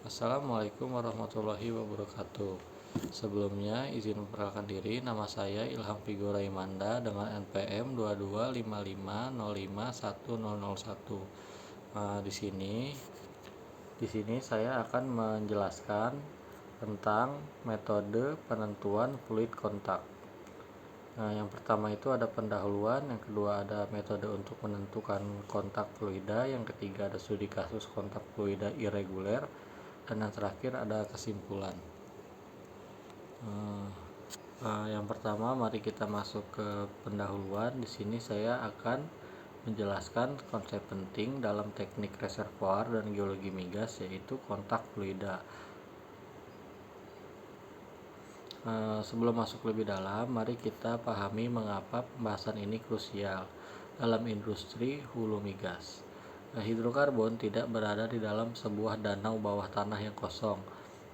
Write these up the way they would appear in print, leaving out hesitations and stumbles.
Assalamualaikum warahmatullahi wabarakatuh. Sebelumnya, izin memperkenalkan diri, nama saya Ilham Vigo Raimanda dengan NPM 2255051001. Nah, di sini saya akan menjelaskan tentang metode penentuan fluid kontak. Nah, yang pertama itu ada pendahuluan, yang kedua ada metode untuk menentukan kontak fluida, yang ketiga ada studi kasus kontak fluida irreguler, dan yang terakhir ada kesimpulan. Yang pertama, mari kita masuk ke pendahuluan. Di sini saya akan menjelaskan konsep penting dalam teknik reservoir dan geologi migas, yaitu kontak fluida. Sebelum masuk lebih dalam, mari kita pahami mengapa pembahasan ini krusial dalam industri hulu migas. Hidrokarbon tidak berada di dalam sebuah danau bawah tanah yang kosong,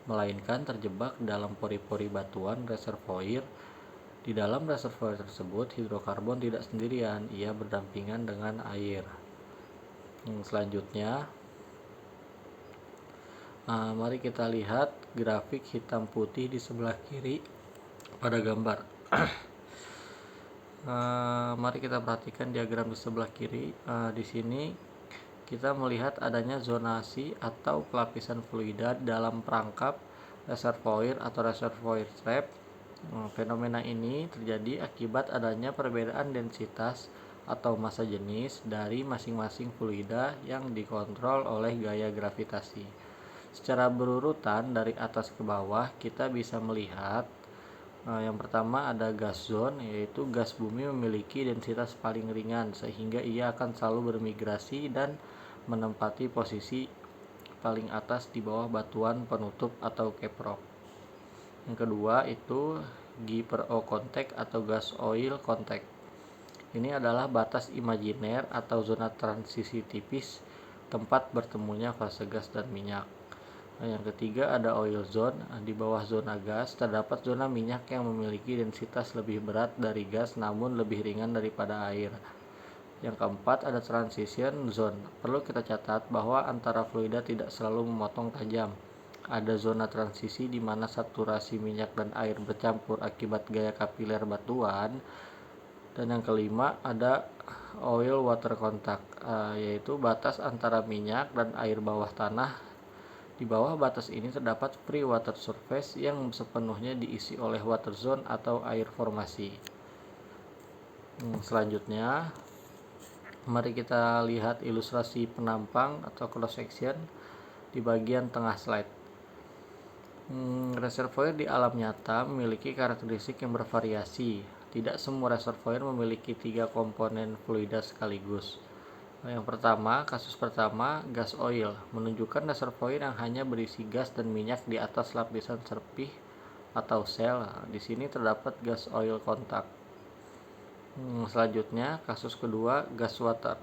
melainkan terjebak dalam pori-pori batuan reservoir. Di dalam reservoir tersebut, hidrokarbon tidak sendirian, ia berdampingan dengan air. Selanjutnya, mari kita lihat grafik hitam putih di sebelah kiri pada gambar. Mari kita perhatikan diagram di sebelah kiri. Di sini kita melihat adanya zonasi atau pelapisan fluida dalam perangkap reservoir atau reservoir trap. Fenomena ini terjadi akibat adanya perbedaan densitas atau massa jenis dari masing-masing fluida yang dikontrol oleh gaya gravitasi. Secara berurutan dari atas ke bawah, kita bisa melihat yang pertama ada gas zone, yaitu gas bumi memiliki densitas paling ringan sehingga ia akan selalu bermigrasi dan menempati posisi paling atas di bawah batuan penutup atau cap rock. Yang kedua itu G/O contact atau gas oil contact. Ini adalah batas imajiner atau zona transisi tipis tempat bertemunya fase gas dan minyak. Yang ketiga ada oil zone. Di bawah zona gas terdapat zona minyak yang memiliki densitas lebih berat dari gas namun lebih ringan daripada air. Yang keempat ada transition zone. Perlu kita catat bahwa antara fluida tidak selalu memotong tajam. Ada zona transisi di mana saturasi minyak dan air bercampur akibat gaya kapiler batuan. Dan yang kelima ada oil water contact, yaitu batas antara minyak dan air bawah tanah. Di bawah batas ini terdapat free water surface yang sepenuhnya diisi oleh water zone atau air formasi. Selanjutnya, mari kita lihat ilustrasi penampang atau cross section di bagian tengah slide. Reservoir di alam nyata memiliki karakteristik yang bervariasi. Tidak semua reservoir memiliki 3 komponen fluida sekaligus. Yang pertama, kasus pertama, gas oil, menunjukkan reservoir yang hanya berisi gas dan minyak di atas lapisan serpih atau sel. Di sini terdapat gas oil kontak. Selanjutnya, kasus kedua, gas water.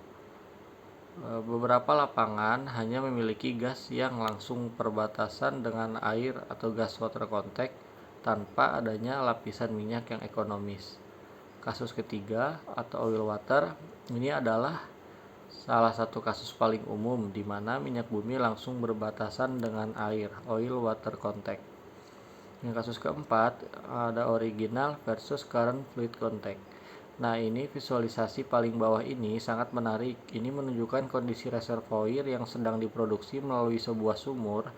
Beberapa lapangan hanya memiliki gas yang langsung perbatasan dengan air atau gas water contact tanpa adanya lapisan minyak yang ekonomis. Kasus ketiga atau oil water, ini adalah salah satu kasus paling umum di mana minyak bumi langsung berbatasan dengan air, oil water contact. Yang kasus keempat ada original versus current fluid contact. Nah, ini visualisasi paling bawah ini sangat menarik. Ini menunjukkan kondisi reservoir yang sedang diproduksi melalui sebuah sumur,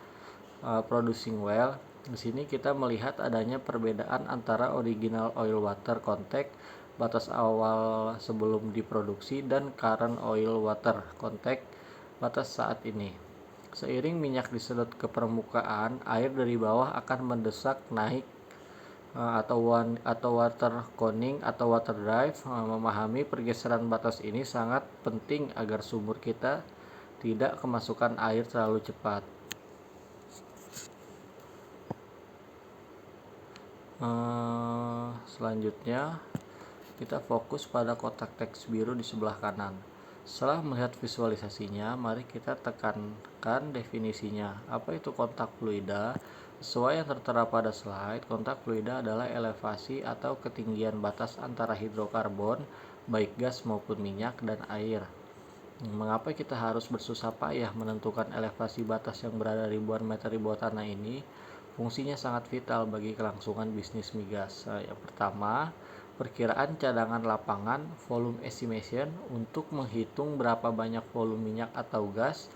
producing well. Di sini kita melihat adanya perbedaan antara original oil water contact batas awal sebelum diproduksi dan current oil water contact batas saat ini. Seiring minyak disedot ke permukaan, air dari bawah akan mendesak naik atau water cooling atau water drive. Memahami pergeseran batas ini sangat penting agar sumur kita tidak kemasukan air terlalu cepat. Selanjutnya kita fokus pada kotak teks biru di sebelah kanan. Setelah melihat visualisasinya, mari kita tekankan definisinya. Apa itu kontak fluida? Sesuai yang tertera pada slide, kontak fluida adalah elevasi atau ketinggian batas antara hidrokarbon, baik gas maupun minyak, dan air. Mengapa kita harus bersusah payah menentukan elevasi batas yang berada ribuan meter di bawah tanah ini? Fungsinya sangat vital bagi kelangsungan bisnis migas. Yang pertama, perkiraan cadangan lapangan volume estimation untuk menghitung berapa banyak volume minyak atau gas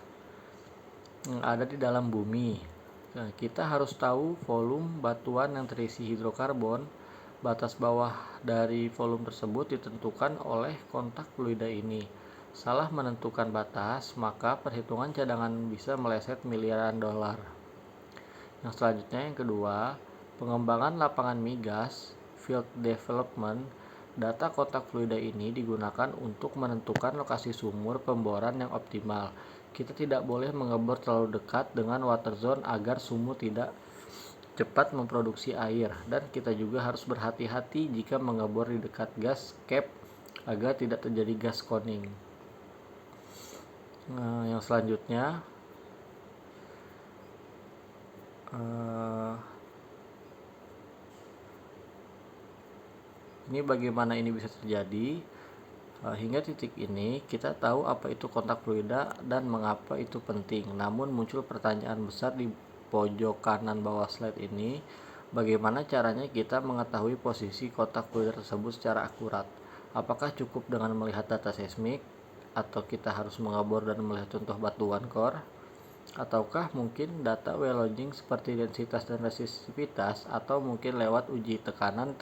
yang ada di dalam bumi. Nah, kita harus tahu volume batuan yang terisi hidrokarbon. Batas bawah dari volume tersebut ditentukan oleh kontak fluida ini. Salah menentukan batas, maka perhitungan cadangan bisa meleset miliaran dolar. Yang selanjutnya, yang kedua, pengembangan lapangan migas, field development. Data kontak fluida ini digunakan untuk menentukan lokasi sumur pemboran yang optimal. Kita tidak boleh mengebor terlalu dekat dengan water zone agar sumur tidak cepat memproduksi air, dan kita juga harus berhati-hati jika mengebor di dekat gas cap agar tidak terjadi gas coning. Yang selanjutnya, ini bagaimana ini bisa terjadi. Hingga titik ini kita tahu apa itu kontak fluida dan mengapa itu penting. Namun muncul pertanyaan besar di pojok kanan bawah slide ini. Bagaimana caranya kita mengetahui posisi kontak fluida tersebut secara akurat? Apakah cukup dengan melihat data seismik, atau kita harus mengebor dan melihat contoh batuan core? Ataukah mungkin data well logging seperti densitas dan resistivitas, atau mungkin lewat uji tekanan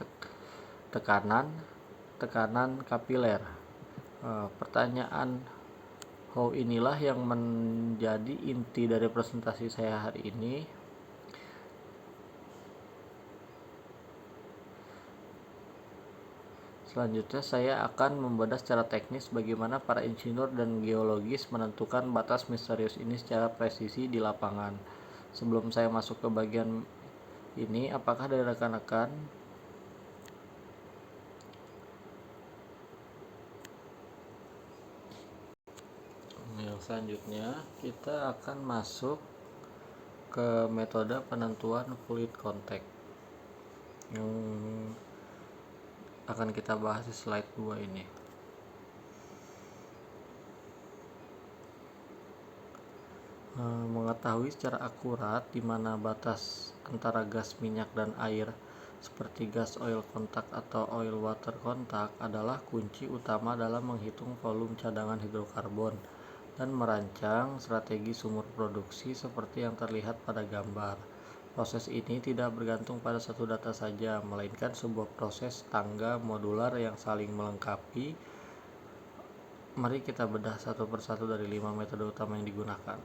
kapiler? Pertanyaan how inilah yang menjadi inti dari presentasi saya hari ini. Selanjutnya saya akan membedah secara teknis bagaimana para insinyur dan geologis menentukan batas misterius ini secara presisi di lapangan. Sebelum saya masuk ke bagian ini, apakah dari rekan-rekan yang selanjutnya kita akan masuk ke metode penentuan fluid contact yang akan kita bahas di slide 2 ini. Mengetahui secara akurat di mana batas antara gas, minyak, dan air seperti gas oil kontak atau oil water kontak adalah kunci utama dalam menghitung volume cadangan hidrokarbon dan merancang strategi sumur produksi seperti yang terlihat pada gambar. Proses ini tidak bergantung pada satu data saja, melainkan sebuah proses tangga modular yang saling melengkapi. Mari kita bedah satu persatu dari 5 metode utama yang digunakan.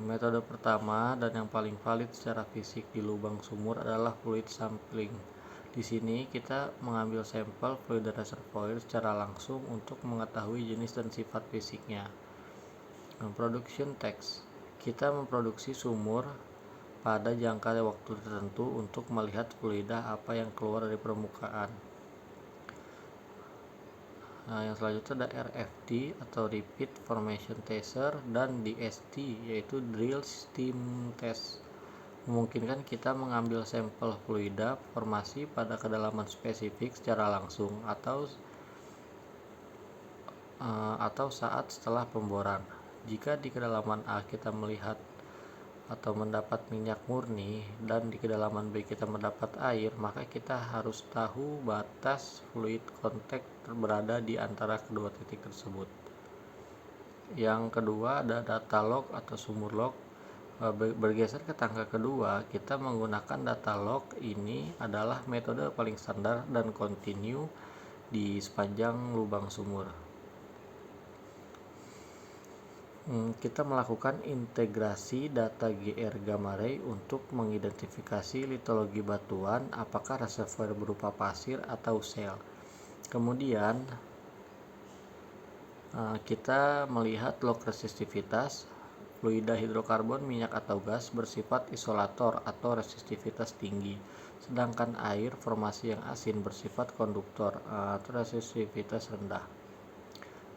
Metode pertama dan yang paling valid secara fisik di lubang sumur adalah fluid sampling. Di sini kita mengambil sampel fluid reservoir secara langsung untuk mengetahui jenis dan sifat fisiknya. Production text. Kita memproduksi sumur pada jangka waktu tertentu untuk melihat fluida apa yang keluar dari permukaan. Yang selanjutnya ada RFT atau Repeat Formation Tracer dan DST yaitu Drill Steam Test. Memungkinkan kita mengambil sampel fluida formasi pada kedalaman spesifik secara langsung atau saat setelah pemboran. Jika di kedalaman A kita melihat atau mendapat minyak murni dan di kedalaman B kita mendapat air, maka kita harus tahu batas fluid contact berada di antara kedua titik tersebut. Yang kedua ada data log atau sumur log. Bergeser ke tangga kedua, kita menggunakan data log. Ini adalah metode paling standar dan kontinu di sepanjang lubang sumur. Kita melakukan integrasi data GR gamma ray untuk mengidentifikasi litologi batuan, apakah reservoir berupa pasir atau shale. Kemudian kita melihat log resistivitas. Fluida hidrokarbon, minyak atau gas bersifat isolator atau resistivitas tinggi, sedangkan air formasi yang asin bersifat konduktor atau resistivitas rendah.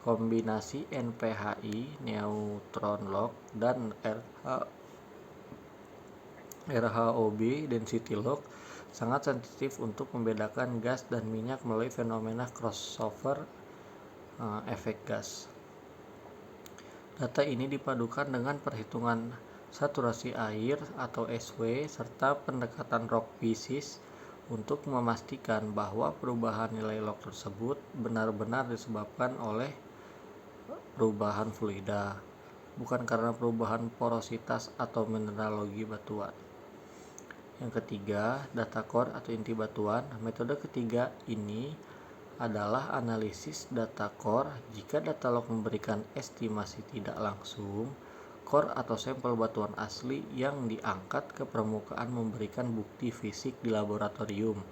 Kombinasi NPHI, neutron log, dan RHOB, density log, sangat sensitif untuk membedakan gas dan minyak melalui fenomena crossover efek gas. Data ini dipadukan dengan perhitungan saturasi air atau SW serta pendekatan log basis untuk memastikan bahwa perubahan nilai log tersebut benar-benar disebabkan oleh perubahan fluida, bukan karena perubahan porositas atau mineralogi batuan. Yang ketiga, data core atau inti batuan. Metode ketiga ini adalah analisis data core. Jika data log memberikan estimasi tidak langsung, core atau sampel batuan asli yang diangkat ke permukaan memberikan bukti fisik di laboratorium.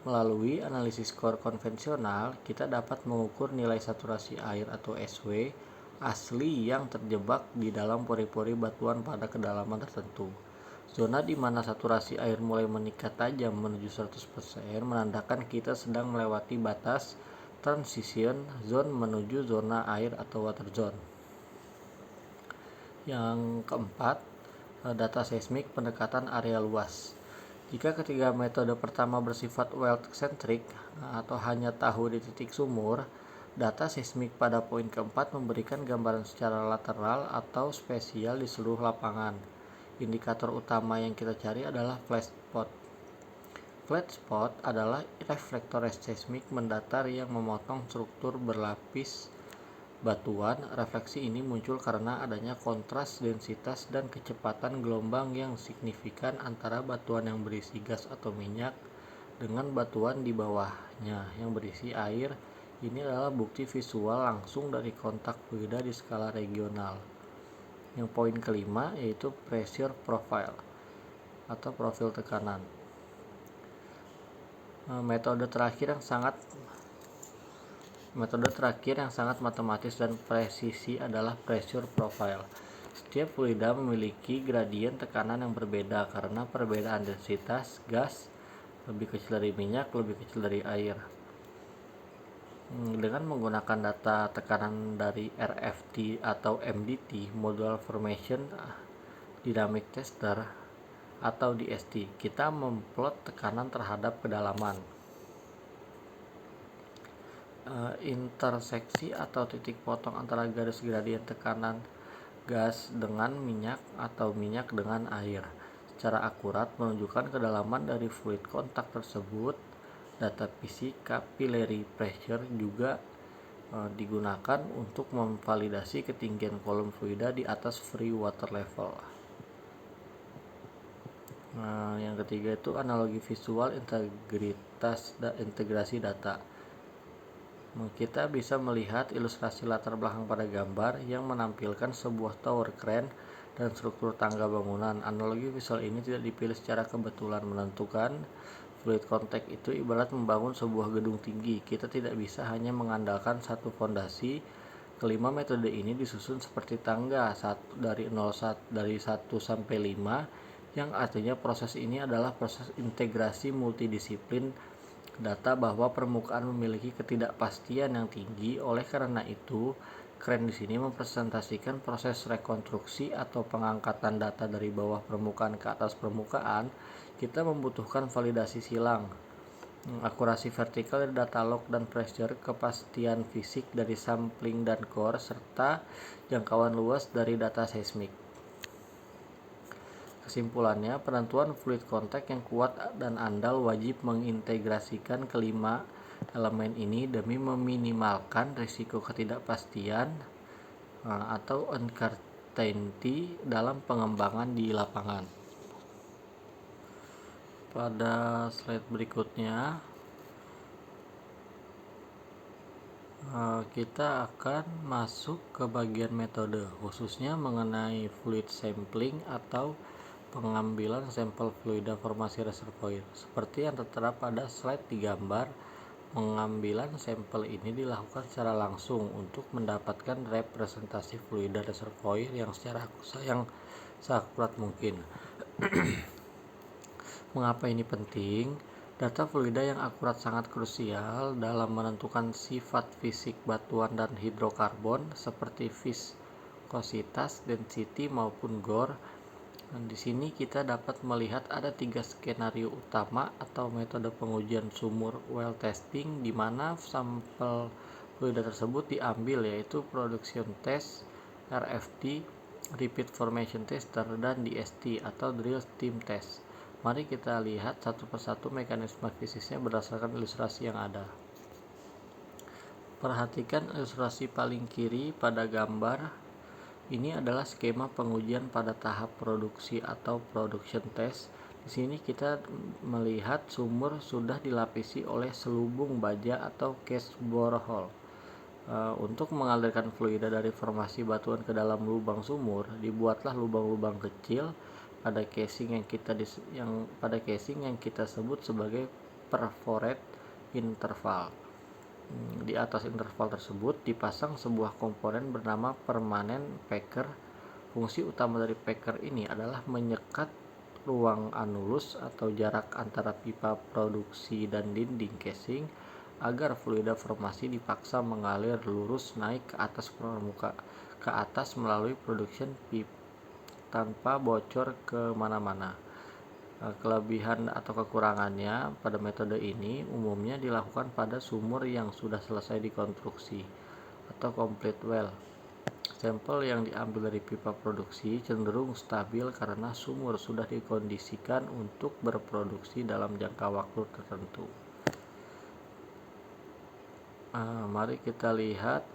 Melalui analisis core konvensional, kita dapat mengukur nilai saturasi air atau SW asli yang terjebak di dalam pori-pori batuan pada kedalaman tertentu. Zona di mana saturasi air mulai meningkat tajam menuju 100% menandakan kita sedang melewati batas transition zone menuju zona air atau water zone. Yang keempat, data seismik pendekatan area luas. Jika ketiga metode pertama bersifat well-centric atau hanya tahu di titik sumur, data seismik pada poin keempat memberikan gambaran secara lateral atau spesial di seluruh lapangan. Indikator utama yang kita cari adalah flat spot. Flat spot adalah reflektor seismik mendatar yang memotong struktur berlapis batuan. Refleksi ini muncul karena adanya kontras densitas dan kecepatan gelombang yang signifikan antara batuan yang berisi gas atau minyak dengan batuan di bawahnya yang berisi air. Ini adalah bukti visual langsung dari kontak fluida di skala regional. Yang poin kelima yaitu pressure profile atau profil tekanan. Metode terakhir yang sangat matematis dan presisi adalah pressure profile. Setiap fluida memiliki gradien tekanan yang berbeda karena perbedaan densitas gas lebih kecil dari minyak, lebih kecil dari air. Dengan menggunakan data tekanan dari RFT atau MDT, Modal Formation Dynamic Tester atau DST, kita memplot tekanan terhadap kedalaman. Interseksi atau titik potong antara garis gradien tekanan gas dengan minyak atau minyak dengan air secara akurat menunjukkan kedalaman dari fluid kontak tersebut. Data fisik capillary pressure juga digunakan untuk memvalidasi ketinggian kolom fluida di atas free water level. Yang ketiga itu analogi visual integrasi data. Kita bisa melihat ilustrasi latar belakang pada gambar yang menampilkan sebuah tower crane dan struktur tangga bangunan. Analogi visual ini tidak dipilih secara kebetulan. Menentukan fluid contact itu ibarat membangun sebuah gedung tinggi. Kita tidak bisa hanya mengandalkan satu fondasi. Kelima metode ini disusun seperti tangga dari 1 sampai 5, yang artinya proses ini adalah proses integrasi multidisiplin data bahwa permukaan memiliki ketidakpastian yang tinggi. Oleh karena itu, crane di sini mempresentasikan proses rekonstruksi atau pengangkatan data dari bawah permukaan ke atas permukaan. Kita membutuhkan validasi silang, akurasi vertikal dari data log dan pressure, kepastian fisik dari sampling dan core, serta jangkauan luas dari data seismik. Kesimpulannya, penentuan fluid contact yang kuat dan andal wajib mengintegrasikan kelima elemen ini demi meminimalkan risiko ketidakpastian atau uncertainty dalam pengembangan di lapangan. Pada slide berikutnya kita akan masuk ke bagian metode, khususnya mengenai fluid sampling atau pengambilan sampel fluida formasi reservoir. Seperti yang tertera pada slide di gambar, pengambilan sampel ini dilakukan secara langsung untuk mendapatkan representasi fluida reservoir yang seakurat mungkin. Mengapa ini penting? Data fluida yang akurat sangat krusial dalam menentukan sifat fisik batuan dan hidrokarbon seperti viskositas, density maupun GOR. Di sini kita dapat melihat ada 3 skenario utama atau metode pengujian sumur well testing, di mana sampel fluida tersebut diambil, yaitu production test, RFT, repeat formation tester, dan DST atau drill steam test. Mari kita lihat satu persatu mekanisme fisiknya berdasarkan ilustrasi yang ada. Perhatikan ilustrasi paling kiri pada gambar. Ini adalah skema pengujian pada tahap produksi atau production test. Di sini kita melihat sumur sudah dilapisi oleh selubung baja atau case borehole. Untuk mengalirkan fluida dari formasi batuan ke dalam lubang sumur, dibuatlah lubang-lubang kecil pada casing yang kita sebut sebagai perforate interval. Di atas interval tersebut dipasang sebuah komponen bernama permanent packer. Fungsi utama dari packer ini adalah menyekat ruang anulus atau jarak antara pipa produksi dan dinding casing agar fluida formasi dipaksa mengalir lurus naik ke atas melalui production pipe tanpa bocor ke mana-mana. Kelebihan atau kekurangannya pada metode ini umumnya dilakukan pada sumur yang sudah selesai dikonstruksi atau complete well. Sampel yang diambil dari pipa produksi cenderung stabil karena sumur sudah dikondisikan untuk berproduksi dalam jangka waktu tertentu. Mari kita lihat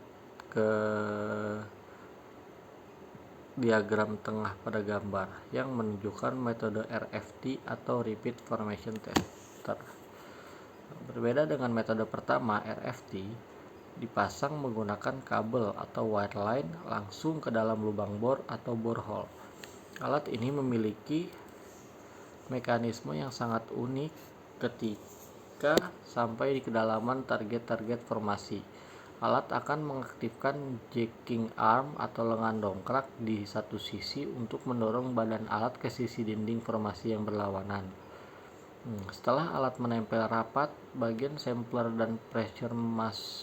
ke diagram tengah pada gambar yang menunjukkan metode RFT atau repeat formation tester. Berbeda dengan metode pertama, RFT dipasang menggunakan kabel atau wire line langsung ke dalam lubang bor atau borehole. Alat ini memiliki mekanisme yang sangat unik ketika sampai di kedalaman target-target formasi. Alat akan mengaktifkan jacking arm atau lengan dongkrak di satu sisi untuk mendorong badan alat ke sisi dinding formasi yang berlawanan. Setelah alat menempel rapat, bagian sampler dan pressure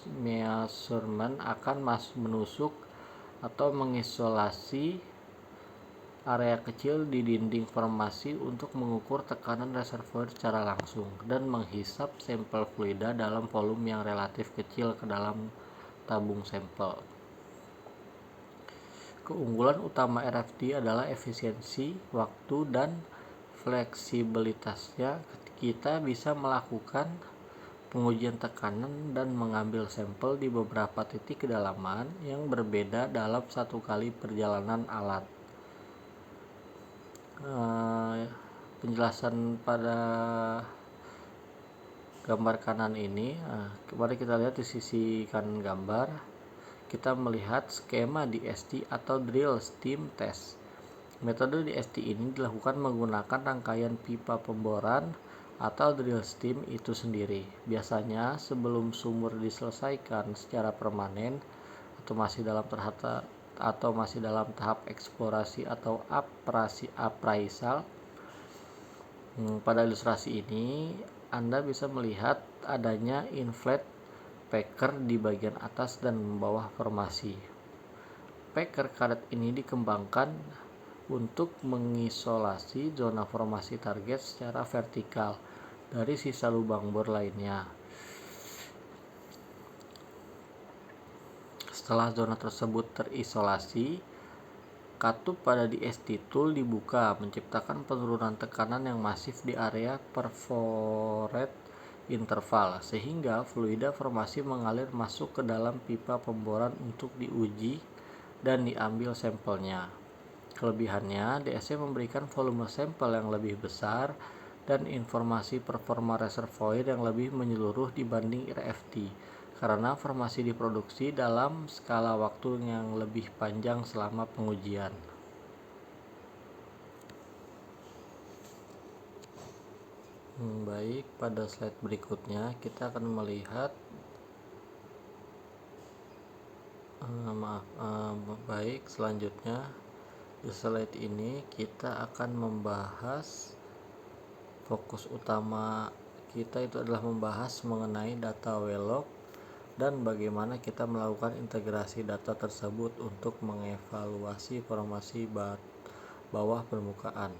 measurement akan menusuk atau mengisolasi area kecil di dinding formasi untuk mengukur tekanan reservoir secara langsung dan menghisap sampel fluida dalam volume yang relatif kecil ke dalam tabung sampel. Keunggulan utama RFT adalah efisiensi, waktu, dan fleksibilitasnya. Kita bisa melakukan pengujian tekanan dan mengambil sampel di beberapa titik kedalaman yang berbeda dalam satu kali perjalanan alat. Penjelasan pada gambar kanan ini, mari kita lihat di sisi kanan gambar. Kita melihat skema DST atau drill steam test. Metode DST ini dilakukan menggunakan rangkaian pipa pemboran atau drill steam itu sendiri. Biasanya sebelum sumur diselesaikan secara permanen atau masih dalam tahap eksplorasi atau appraisal. Pada ilustrasi ini Anda bisa melihat adanya inflate packer di bagian atas dan bawah formasi. Packer karet ini dikembangkan untuk mengisolasi zona formasi target secara vertikal dari sisa lubang bor lainnya. Setelah zona tersebut terisolasi, katup pada DST tool dibuka, menciptakan penurunan tekanan yang masif di area perforate interval, sehingga fluida formasi mengalir masuk ke dalam pipa pemboran untuk diuji dan diambil sampelnya. Kelebihannya, DSC memberikan volume sampel yang lebih besar dan informasi performa reservoir yang lebih menyeluruh dibanding RFT, karena formasi diproduksi dalam skala waktu yang lebih panjang selama pengujian. Baik, pada slide berikutnya kita akan melihat selanjutnya di slide ini kita akan membahas fokus utama kita itu adalah membahas mengenai data well-log dan bagaimana kita melakukan integrasi data tersebut untuk mengevaluasi formasi bawah permukaan.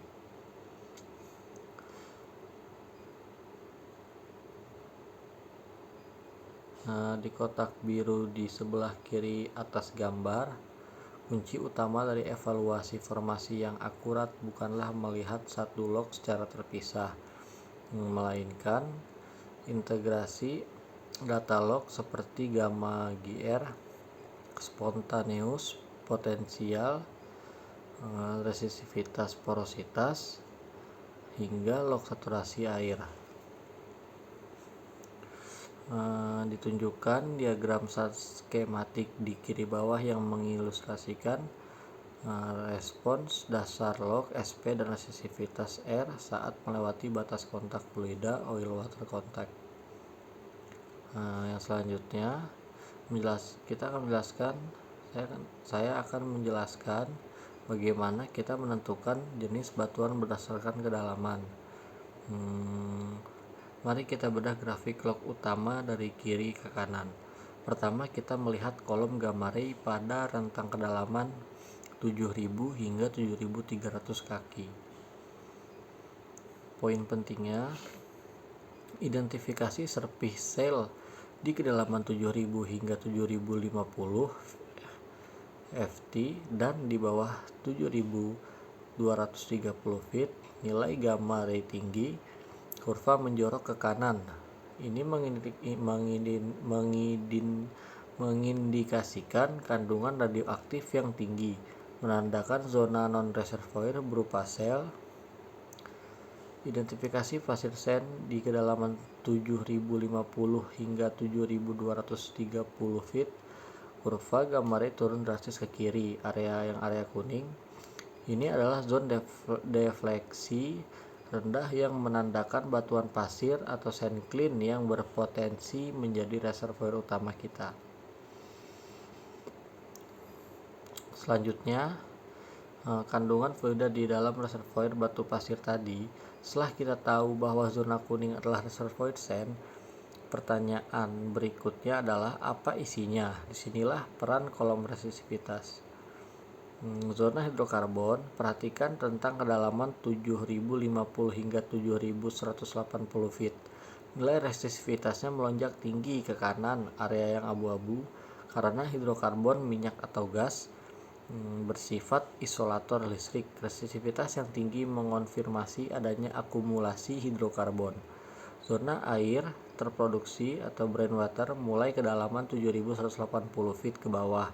Di kotak biru di sebelah kiri atas gambar, kunci utama dari evaluasi formasi yang akurat bukanlah melihat satu log secara terpisah, melainkan integrasi data log seperti gamma GR, spontaneous, potensial, resisivitas, porositas, hingga log saturasi air. Ditunjukkan diagram skematik di kiri bawah yang mengilustrasikan respons dasar log SP dan resisivitas R saat melewati batas kontak fluida oil water contact. Yang selanjutnya saya akan menjelaskan bagaimana kita menentukan jenis batuan berdasarkan kedalaman. Mari kita bedah grafik log utama dari kiri ke kanan. Pertama, kita melihat kolom gamma ray pada rentang kedalaman 7000 hingga 7300 kaki. Poin pentingnya, identifikasi surface sel di kedalaman 7000 hingga 7050 ft dan di bawah 7230 feet nilai gamma ray tinggi, kurva menjorok ke kanan. Ini mengindikasikan kandungan radioaktif yang tinggi, menandakan zona non-reservoir berupa sel. Identifikasi pasir sand di kedalaman 7050 hingga 7230 feet, kurva gamma ray turun drastis ke kiri. Area kuning ini adalah zona defleksi rendah yang menandakan batuan pasir atau sand clean yang berpotensi menjadi reservoir utama kita. Selanjutnya, kandungan fluida di dalam reservoir batu pasir tadi. Setelah kita tahu bahwa zona kuning adalah reservoir sand, pertanyaan berikutnya adalah apa isinya? Disinilah peran kolom resisivitas. Zona hidrokarbon, perhatikan tentang kedalaman 7050 hingga 7180 feet. Nilai resisivitasnya melonjak tinggi ke kanan, area yang abu-abu, karena hidrokarbon, minyak atau gas, bersifat isolator listrik. Resisivitas yang tinggi mengonfirmasi adanya akumulasi hidrokarbon. Zona air terproduksi atau brainwater mulai kedalaman 7180 feet ke bawah.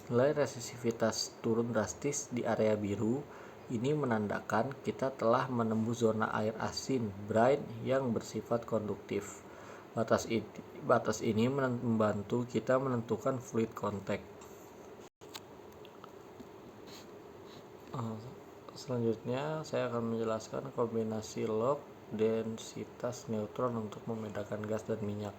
Nilai resisivitas turun drastis di area biru. Ini menandakan kita telah menembus zona air asin brine yang bersifat konduktif. Batas ini membantu kita menentukan fluid contact. Selanjutnya saya akan menjelaskan kombinasi log densitas neutron untuk membedakan gas dan minyak.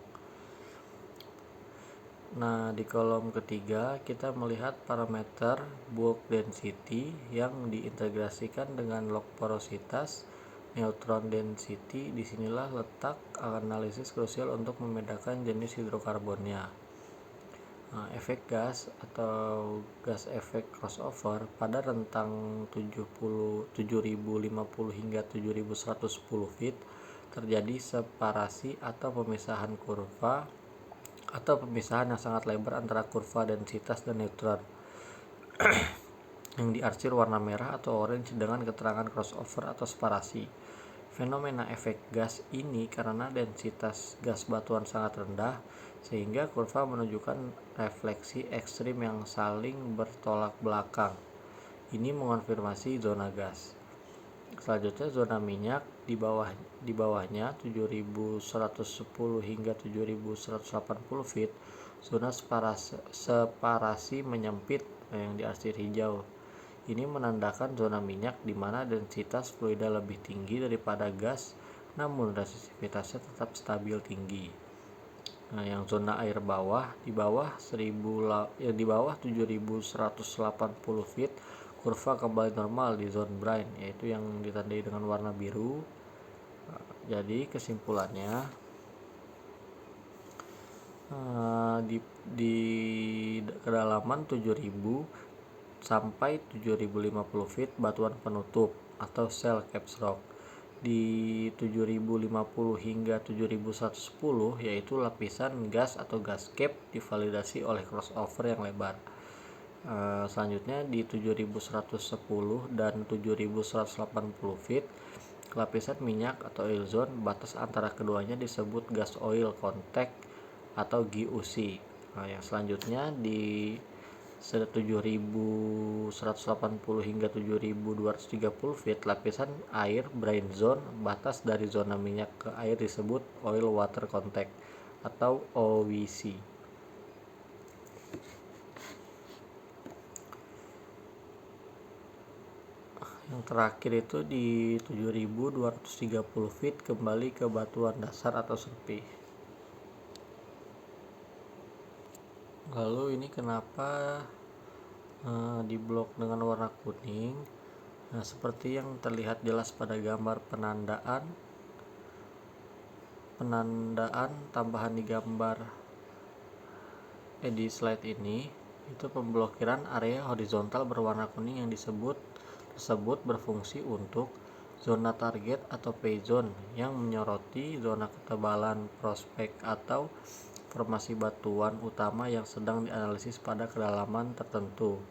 Di kolom ketiga kita melihat parameter bulk density yang diintegrasikan dengan log porositas, neutron density. Disinilah letak analisis krusial untuk membedakan jenis hidrokarbonnya. Efek gas atau gas efek crossover pada rentang 7050 hingga 7110 feet terjadi separasi atau pemisahan kurva atau pemisahan yang sangat lebar antara kurva densitas dan neutron yang diarsir warna merah atau orange dengan keterangan crossover atau separasi. Fenomena efek gas ini karena densitas gas batuan sangat rendah sehingga kurva menunjukkan refleksi ekstrim yang saling bertolak belakang. Ini mengonfirmasi zona gas. Selanjutnya zona minyak, di bawahnya 7110 hingga 7180 feet, zona separasi menyempit yang diarsir hijau. Ini menandakan zona minyak di mana densitas fluida lebih tinggi daripada gas, namun resisivitasnya tetap stabil tinggi. Yang zona air bawah, di bawah 7180 feet, kurva kembali normal di zone brine, yaitu yang ditandai dengan warna biru. Jadi kesimpulannya, di kedalaman 7000 sampai 7050 feet batuan penutup atau shell caps rock. di 7050 hingga 7110, yaitu lapisan gas atau gas cap divalidasi oleh crossover yang lebar. Selanjutnya di 7110 dan 7180 feet, lapisan minyak atau oil zone, batas antara keduanya disebut gas oil contact atau GOC. Yang selanjutnya di 7180 hingga 7230 feet, lapisan air brine zone, batas dari zona minyak ke air disebut oil water contact atau OWC. Yang terakhir itu di 7230 feet kembali ke batuan dasar atau sepi. Lalu ini kenapa diblok dengan warna kuning? Nah, seperti yang terlihat jelas pada gambar penandaan tambahan di gambar di slide ini, itu pemblokiran area horizontal berwarna kuning yang tersebut berfungsi untuk zona target atau pay zone yang menyoroti zona ketebalan prospek atau formasi batuan utama yang sedang dianalisis pada kedalaman tertentu,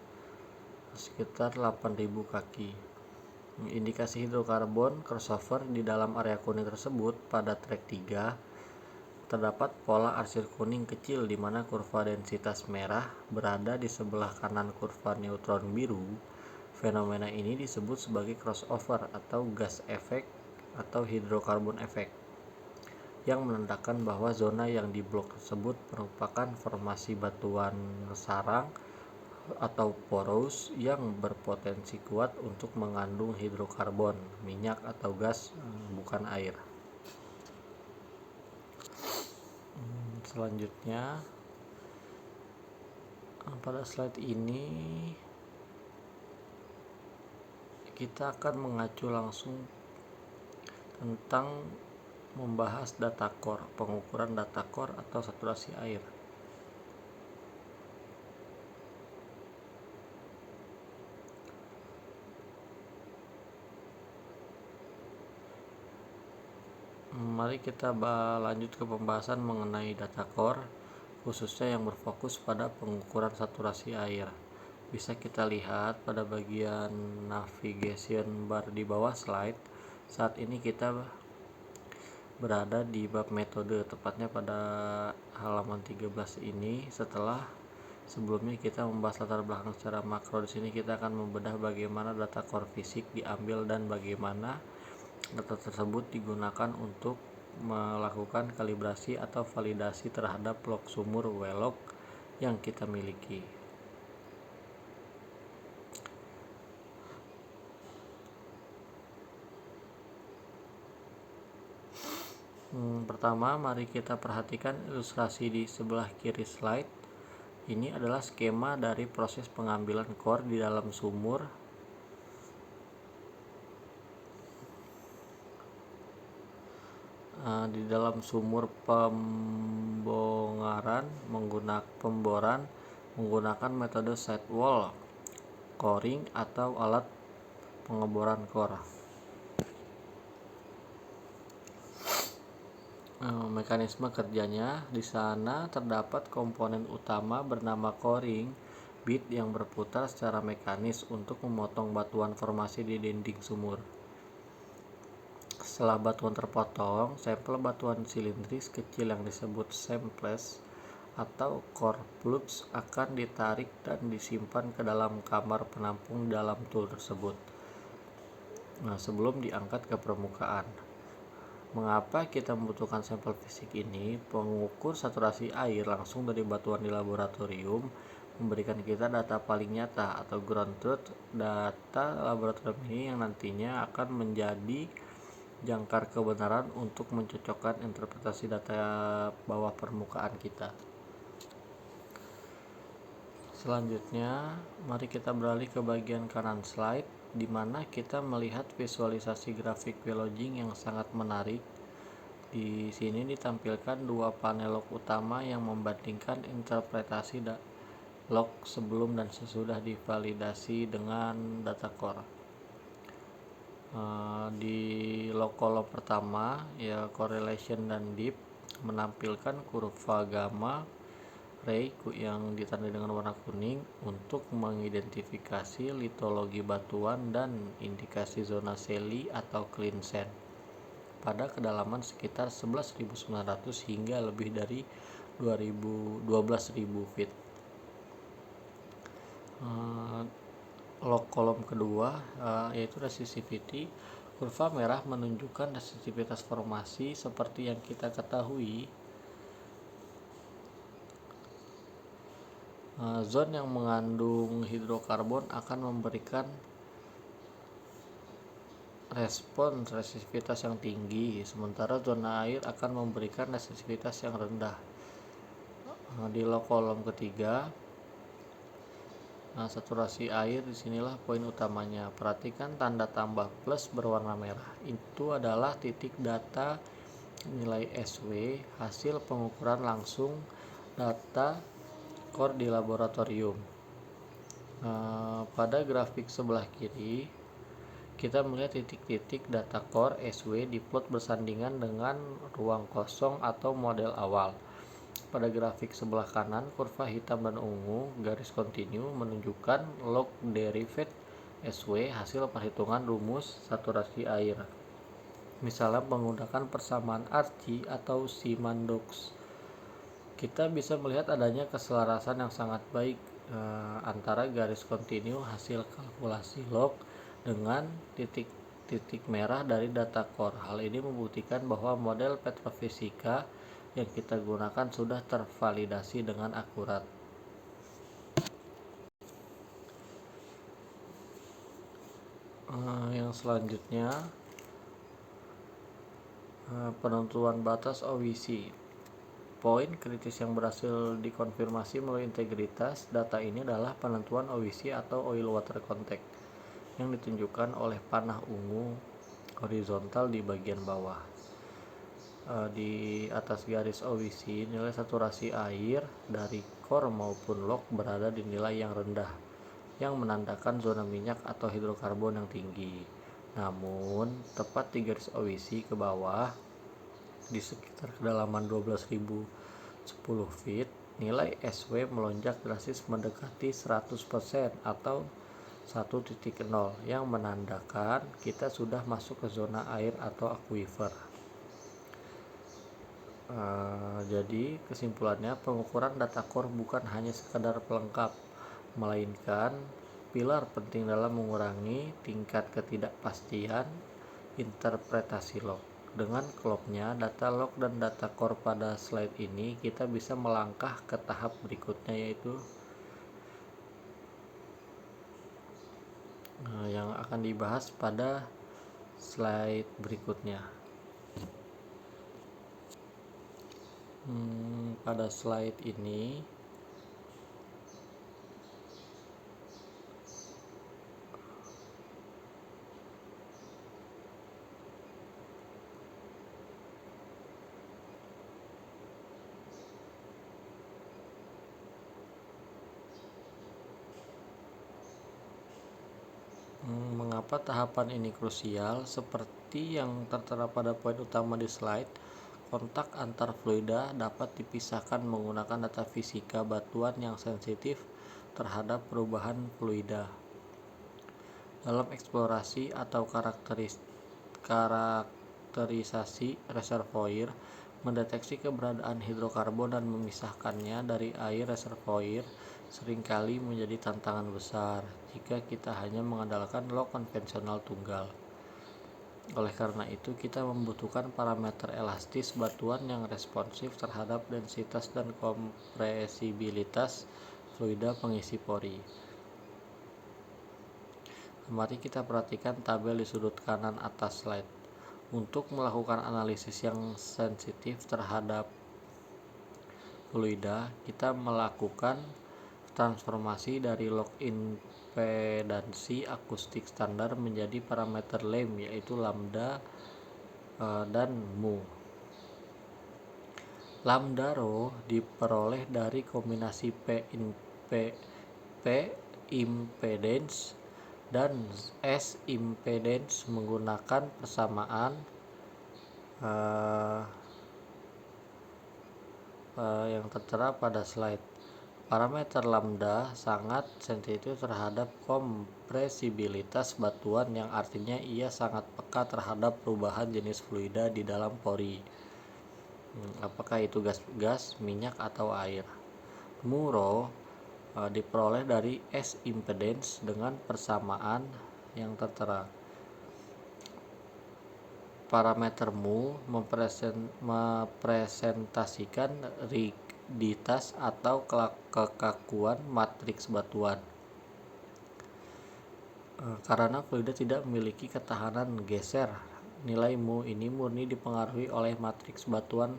sekitar 8.000 kaki. Indikasi hidrokarbon crossover di dalam area kuning tersebut. Pada track 3 terdapat pola arsir kuning kecil di mana kurva densitas merah berada di sebelah kanan kurva neutron biru. Fenomena ini disebut sebagai crossover atau gas efek atau hidrokarbon efek, yang menandakan bahwa zona yang diblok tersebut merupakan formasi batuan sarang atau porous yang berpotensi kuat untuk mengandung hidrokarbon, minyak atau gas, bukan air. Selanjutnya pada slide ini kita akan mengacu langsung tentang membahas data core, pengukuran data core atau saturasi air. Mari kita lanjut ke pembahasan mengenai data core, khususnya yang berfokus pada pengukuran saturasi air. Bisa kita lihat pada bagian navigation bar di bawah slide. Saat ini kita berada di bab metode, tepatnya pada halaman 13 ini. Sebelumnya kita membahas latar belakang secara makro. Di sini kita akan membedah bagaimana data core fisik diambil dan bagaimana data tersebut digunakan untuk melakukan kalibrasi atau validasi terhadap log sumur well log yang kita miliki. Pertama, mari kita perhatikan ilustrasi di sebelah kiri slide. Ini adalah skema dari proses pengambilan core di dalam sumur. Di dalam sumur pemboran menggunakan metode sidewall coring atau alat pengeboran core. Mekanisme kerjanya, di sana terdapat komponen utama bernama coring bit yang berputar secara mekanis untuk memotong batuan formasi di dinding sumur. Setelah batuan terpotong, sampel batuan silindris kecil yang disebut samples atau core plugs akan ditarik dan disimpan ke dalam kamar penampung dalam tool tersebut, sebelum diangkat ke permukaan. Mengapa kita membutuhkan sampel fisik ini? Pengukur saturasi air langsung dari batuan di laboratorium memberikan kita data paling nyata atau ground truth. Data laboratorium ini yang nantinya akan menjadi jangkar kebenaran untuk mencocokkan interpretasi data bawah permukaan kita. Selanjutnya, mari kita beralih ke bagian kanan slide, di mana kita melihat visualisasi grafik well logging yang sangat menarik. Di sini ditampilkan dua panel log utama yang membandingkan interpretasi log sebelum dan sesudah divalidasi dengan data core. Di log kolom pertama ya correlation dan dip menampilkan kurva gamma ray yang ditandai dengan warna kuning untuk mengidentifikasi litologi batuan dan indikasi zona shelly atau clean sand pada kedalaman sekitar 11.900 hingga lebih dari 12.000 feet. Log kolom kedua yaitu resistivity. Kurva merah menunjukkan resistivitas formasi. Seperti yang kita ketahui, zon yang mengandung hidrokarbon akan memberikan respons resistivitas yang tinggi, sementara zona air akan memberikan resistivitas yang rendah. Di log kolom ketiga, saturasi air, disinilah poin utamanya. Perhatikan tanda tambah plus berwarna merah. Itu adalah titik data nilai SW hasil pengukuran langsung data core di laboratorium. Pada grafik sebelah kiri, kita melihat titik-titik data core SW diplot bersandingan dengan ruang kosong atau model awal. Pada grafik sebelah kanan, kurva hitam dan ungu garis kontinu menunjukkan log derived SW hasil perhitungan rumus saturasi air. Misalnya menggunakan persamaan Archie atau Simon-Dokes. Kita bisa melihat adanya keselarasan yang sangat baik antara garis kontinu hasil kalkulasi log dengan titik-titik merah dari data core. Hal ini membuktikan bahwa model petrofisika yang kita gunakan sudah tervalidasi dengan akurat. Yang selanjutnya, penentuan batas OEC. Poin kritis yang berhasil dikonfirmasi melalui integritas data ini adalah penentuan OEC atau oil water contact yang ditunjukkan oleh panah ungu horizontal di bagian bawah. Di atas garis OEC, nilai saturasi air dari core maupun log berada di nilai yang rendah, yang menandakan zona minyak atau hidrokarbon yang tinggi. Namun, tepat di garis OEC ke bawah, di sekitar kedalaman 12.010 feet, nilai SW melonjak drastis mendekati 100% atau 1.0, yang menandakan kita sudah masuk ke zona air atau aquifer. Jadi kesimpulannya, pengukuran data core bukan hanya sekadar pelengkap, melainkan pilar penting dalam mengurangi tingkat ketidakpastian interpretasi log. Dengan klopnya data log dan data core pada slide ini, kita bisa melangkah ke tahap berikutnya, yaitu yang akan dibahas pada slide berikutnya. Pada slide ini mengapa tahapan ini krusial? Seperti yang tertera pada poin utama di slide, kontak antar fluida dapat dipisahkan menggunakan data fisika batuan yang sensitif terhadap perubahan fluida. Dalam eksplorasi atau karakterisasi reservoir, mendeteksi keberadaan hidrokarbon dan memisahkannya dari air reservoir seringkali menjadi tantangan besar jika kita hanya mengandalkan log konvensional tunggal. Oleh karena itu, kita membutuhkan parameter elastis batuan yang responsif terhadap densitas dan kompresibilitas fluida pengisi pori. Mari kita perhatikan tabel di sudut kanan atas slide. Untuk melakukan analisis yang sensitif terhadap fluida, kita melakukan transformasi dari log impedansi akustik standar menjadi parameter lem, yaitu lambda dan mu. Lambda rho diperoleh dari kombinasi P impedance dan S impedance menggunakan persamaan yang tertera pada slide. Parameter lambda sangat sensitif terhadap kompresibilitas batuan, yang artinya ia sangat peka terhadap perubahan jenis fluida di dalam pori, apakah itu gas, minyak, atau air. Mu rho diperoleh dari S impedance dengan persamaan yang tertera. Parameter mu mepresentasikan rigiditas atau kekakuan matriks batuan. Karena fluida tidak memiliki ketahanan geser, nilai mu ini murni dipengaruhi oleh matriks batuan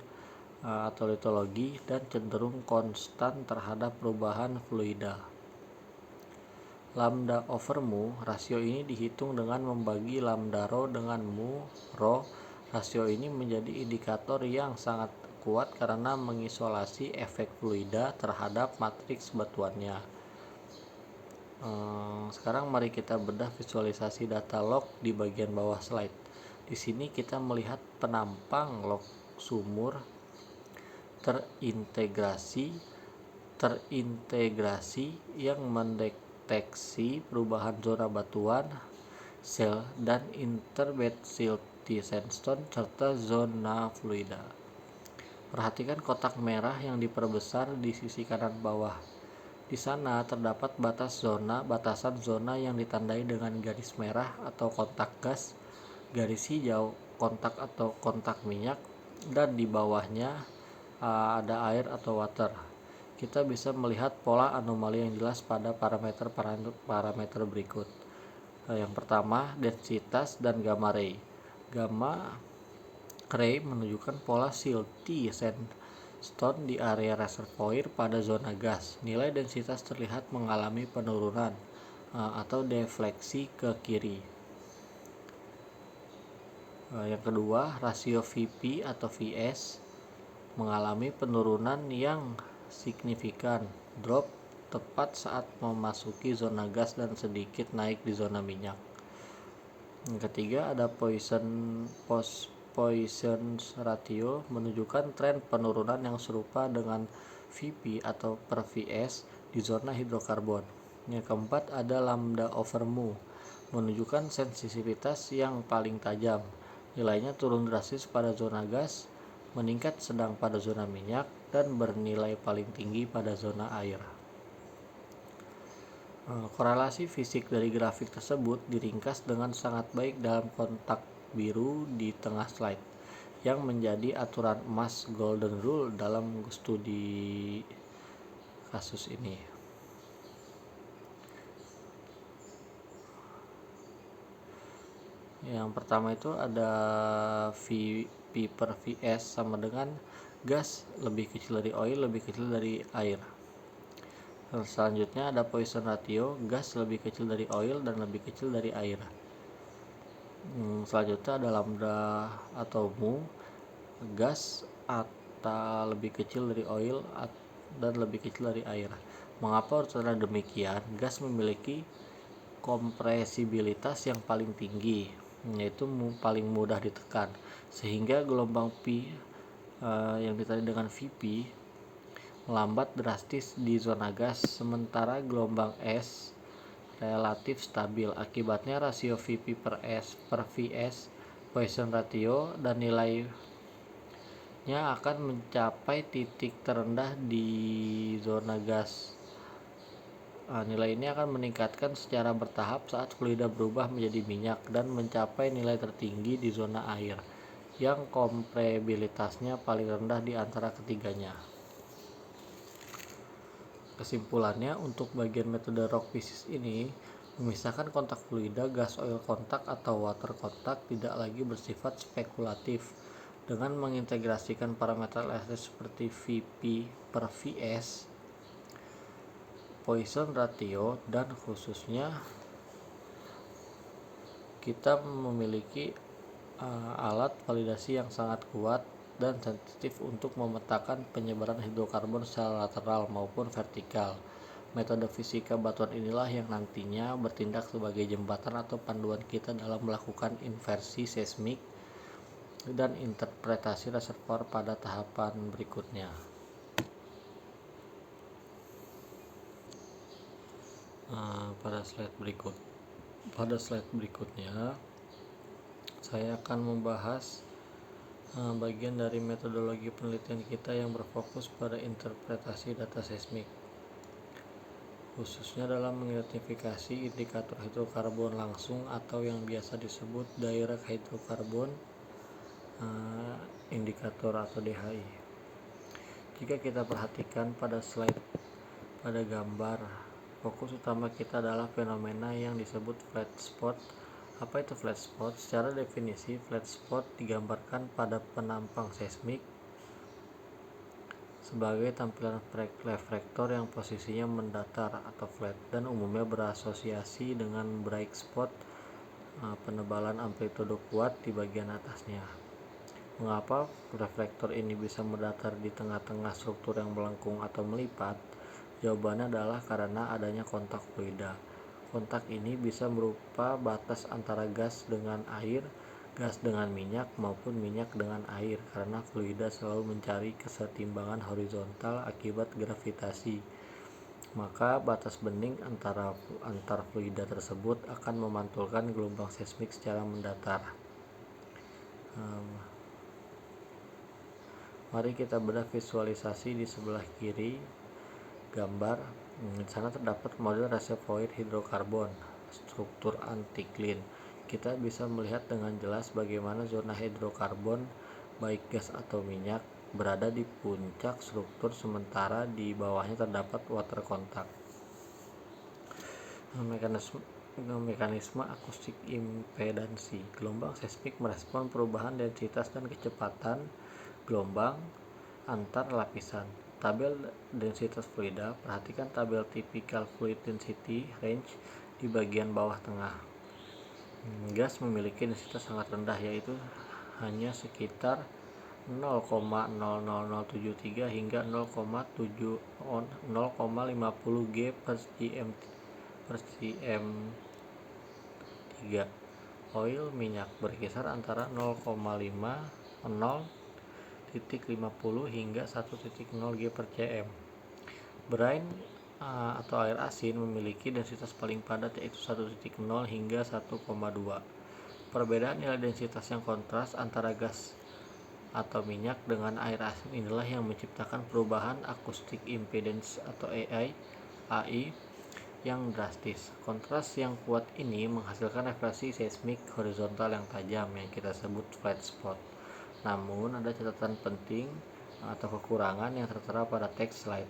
atau litologi dan cenderung konstan terhadap perubahan fluida. Lambda over mu, rasio ini dihitung dengan membagi lambda rho dengan mu rho. Rasio ini menjadi indikator yang sangat kuat karena mengisolasi efek fluida terhadap matriks batuannya. Sekarang mari kita bedah visualisasi data log di bagian bawah slide. Di sini kita melihat penampang log sumur terintegrasi yang mendeteksi perubahan zona batuan, sel, dan interbed silty sandstone serta zona fluida. Perhatikan kotak merah yang diperbesar di sisi kanan bawah. Di sana terdapat batasan zona yang ditandai dengan garis merah atau kontak gas, garis hijau kontak atau kontak minyak, dan di bawahnya ada air atau water. Kita bisa melihat pola anomali yang jelas pada parameter berikut. Yang pertama, densitas dan gamma ray. Gamma ray menunjukkan pola silty sandstone di area reservoir pada zona gas. Nilai densitas terlihat mengalami penurunan atau defleksi ke kiri. Yang kedua, rasio VP atau VS mengalami penurunan yang signifikan, drop tepat saat memasuki zona gas dan sedikit naik di zona minyak. Yang ketiga, ada Poisson's ratio menunjukkan tren penurunan yang serupa dengan VP atau per VS di zona hidrokarbon. Yang keempat, ada lambda over mu menunjukkan sensitivitas yang paling tajam. Nilainya turun drastis pada zona gas, meningkat sedang pada zona minyak, dan bernilai paling tinggi pada zona air. Korelasi fisik dari grafik tersebut diringkas dengan sangat baik dalam kotak biru di tengah slide, yang menjadi aturan emas golden rule dalam studi kasus ini. Yang pertama itu ada VP per VS sama dengan gas lebih kecil dari oil lebih kecil dari air. Selanjutnya ada Poisson ratio, gas lebih kecil dari oil dan lebih kecil dari air. Selanjutnya ada lambda atau mu, gas atau lebih kecil dari oil dan lebih kecil dari air. Mengapa harus ada demikian? Gas memiliki kompresibilitas yang paling tinggi, yaitu paling mudah ditekan, sehingga gelombang P yang ditandai dengan VP melambat drastis di zona gas, sementara gelombang S relatif stabil. Akibatnya rasio VP per VS, Poisson ratio, dan nilainya akan mencapai titik terendah di zona gas. Nilai ini akan meningkatkan secara bertahap saat fluida berubah menjadi minyak dan mencapai nilai tertinggi di zona air, yang kompresibilitasnya paling rendah di antara ketiganya. Kesimpulannya, untuk bagian metode rock physics ini, memisahkan kontak fluida, gas oil kontak atau water kontak tidak lagi bersifat spekulatif. Dengan mengintegrasikan parameter elektris seperti VP per VS, Poisson ratio, dan khususnya kita memiliki alat validasi yang sangat kuat dan sensitif untuk memetakan penyebaran hidrokarbon secara lateral maupun vertikal. Metode fisika batuan inilah yang nantinya bertindak sebagai jembatan atau panduan kita dalam melakukan inversi seismik dan interpretasi reservoir pada tahapan berikutnya. Pada slide berikutnya saya akan membahas bagian dari metodologi penelitian kita yang berfokus pada interpretasi data seismik, khususnya dalam mengidentifikasi indikator hidrokarbon langsung atau yang biasa disebut direct hydrocarbon indikator atau DHI. Jika kita perhatikan pada gambar, fokus utama kita adalah fenomena yang disebut flat spot. Apa itu flat spot? Secara definisi, flat spot digambarkan pada penampang seismik sebagai tampilan reflektor yang posisinya mendatar atau flat dan umumnya berasosiasi dengan bright spot, penebalan amplitudo kuat di bagian atasnya. Mengapa reflektor ini bisa mendatar di tengah-tengah struktur yang melengkung atau melipat? Jawabannya adalah karena adanya kontak fluida. Kontak ini bisa berupa batas antara gas dengan air, gas dengan minyak, maupun minyak dengan air, karena fluida selalu mencari kesetimbangan horizontal akibat gravitasi. Maka batas bending antar fluida tersebut akan memantulkan gelombang seismik secara mendatar. Mari kita bedah visualisasi di sebelah kiri gambar. Di sana terdapat model reservoir hidrokarbon, struktur antiklin. Kita bisa melihat dengan jelas bagaimana zona hidrokarbon, baik gas atau minyak, berada di puncak struktur, sementara di bawahnya terdapat water contact. Mekanisme akustik impedansi. Gelombang seismik merespon perubahan densitas dan kecepatan gelombang antar lapisan. Tabel densitas fluida. Perhatikan tabel typical fluid density range di bagian bawah tengah. Gas memiliki densitas sangat rendah, yaitu hanya sekitar 0,00073 hingga 0,50 G per cm3. Oil minyak berkisar antara 0,50 hingga 1,0 G per cm. Brine atau air asin memiliki densitas paling padat, yaitu 1,0 hingga 1,2. Perbedaan nilai densitas yang kontras antara gas atau minyak dengan air asin inilah yang menciptakan perubahan akustik impedance atau AI yang drastis. Kontras yang kuat ini menghasilkan refleksi seismik horizontal yang tajam yang kita sebut flat spot. Namun ada catatan penting atau kekurangan yang tertera pada teks slide.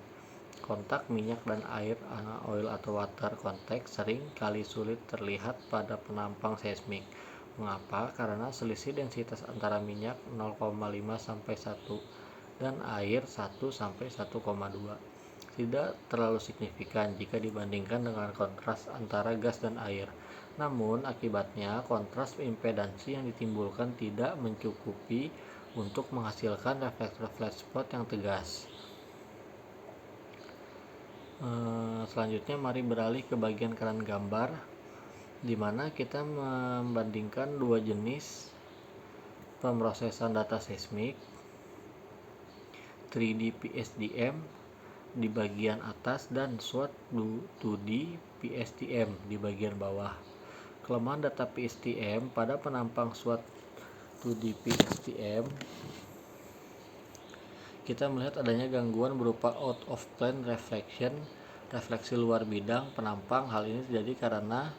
Kontak minyak dan air, oil atau water contact, sering kali sulit terlihat pada penampang seismik. Mengapa? Karena selisih densitas antara minyak 0,5 sampai 1 dan air 1 sampai 1,2 tidak terlalu signifikan jika dibandingkan dengan kontras antara gas dan air. Namun akibatnya kontras impedansi yang ditimbulkan tidak mencukupi untuk menghasilkan reflektor flat spot yang tegas. Selanjutnya mari beralih ke bagian kanan gambar, di mana kita membandingkan dua jenis pemrosesan data seismik, 3D PSDM di bagian atas dan SWOT 2D PSDM di bagian bawah. Kelemahan data PSDM pada penampang SWOT 2D PSDM, kita melihat adanya gangguan berupa out of plane reflection, refleksi luar bidang penampang. Hal ini terjadi karena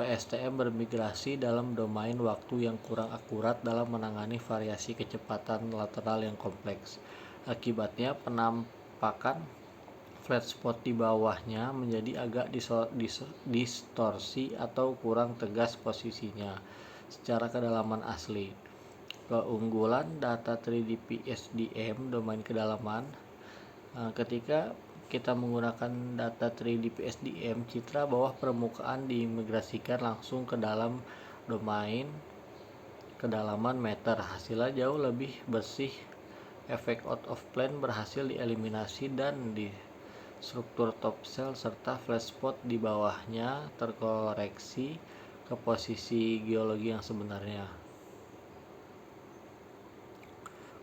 PSTM bermigrasi dalam domain waktu yang kurang akurat dalam menangani variasi kecepatan lateral yang kompleks. Akibatnya penampakan flat spot di bawahnya menjadi agak distorsi atau kurang tegas posisinya secara kedalaman asli. Keunggulan data 3D PSDM domain kedalaman, ketika kita menggunakan data 3D PSDM, citra bawah permukaan diimigrasikan langsung ke dalam domain kedalaman meter. Hasilnya jauh lebih bersih. Efek out of plane berhasil dieliminasi dan struktur topsel serta flat spot di bawahnya terkoreksi ke posisi geologi yang sebenarnya.